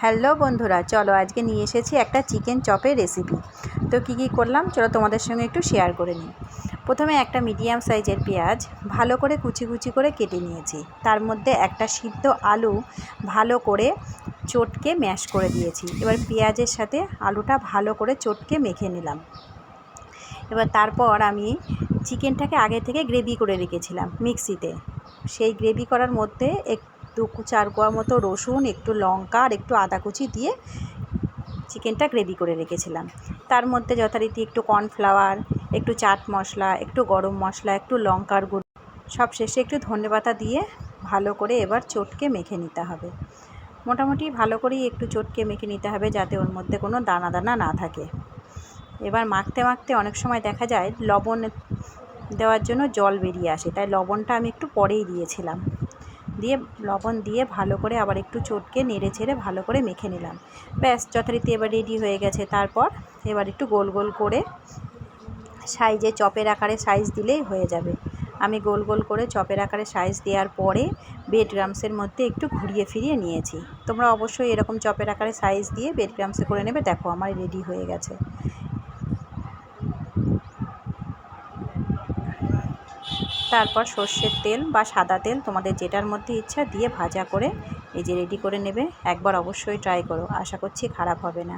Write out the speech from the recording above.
Hello বন্ধুরা, চলো আজকে নিয়ে এসেছি একটা চিকেন চপের রেসিপি। তো কী করলাম চলো তোমাদের সঙ্গে একটু শেয়ার করে নিই। প্রথমে একটা মিডিয়াম সাইজের পেঁয়াজ ভালো করে কুচি কুচি করে কেটে নিয়েছি। তার মধ্যে একটা সিদ্ধ আলু ভালো করে চটকে ম্যাশ করে দিয়েছি। এবার পেঁয়াজের সাথে আলুটা ভালো করে চটকে মেখে নিলাম। এবার তারপর আমি চিকেনটাকে আগে থেকে গ্রেভি করে রেখেছিলাম মিক্সিতে। সেই গ্রেভি করার মধ্যে একটু 4 কোয়া মতো রসুন, একটু লঙ্কা আর একটু আদা কুচি দিয়ে চিকেনটা গ্রেভি করে রেখেছিলাম। তার মধ্যে যথারীতি একটু কর্নফ্লাওয়ার, একটু চাট মশলা, একটু গরম মশলা, একটু লঙ্কার গুঁড়ো, সব শেষে একটু ধনেপাতা দিয়ে ভালো করে এবার চটকে মেখে নিতে হবে। মোটামুটি ভালো করেই একটু চটকে মেখে নিতে হবে যাতে ওর মধ্যে কোনো দানা দানা না থাকে। এবার মাখতে মাখতে অনেক সময় দেখা যায় লবণ দেওয়ার জন্য জল বেরিয়ে আসে, তাই লবণটা আমি একটু পরেই দিয়েছিলাম। দিয়ে লবণ দিয়ে ভালো করে আবার একটু চটকে নেড়ে ছেড়ে ভালো করে মেখে নিলাম। ব্যাস যথারীতি এবার রেডি হয়ে গেছে। তারপর এবার একটু গোল গোল করে সাইজে চপের আকারে সাইজ দিলেই হয়ে যাবে। আমি গোল গোল করে চপের আকারে সাইজ দেওয়ার পরে ব্রেড ক্রাম্বসের মধ্যে একটু ঘুরিয়ে ফিরিয়ে নিয়েছি। তোমরা অবশ্যই এরকম চপের আকারে সাইজ দিয়ে ব্রেড ক্রাম্বসে করে নেবে। দেখো আমার রেডি হয়ে গেছে। তারপর সর্ষের তেল বা সাদা তেল তোমাদের যেটার মধ্যে ইচ্ছা দিয়ে ভাজা করে এই যে রেডি করে নেবে। একবার অবশ্যই ট্রাই করো, আশা করছি খারাপ হবে না।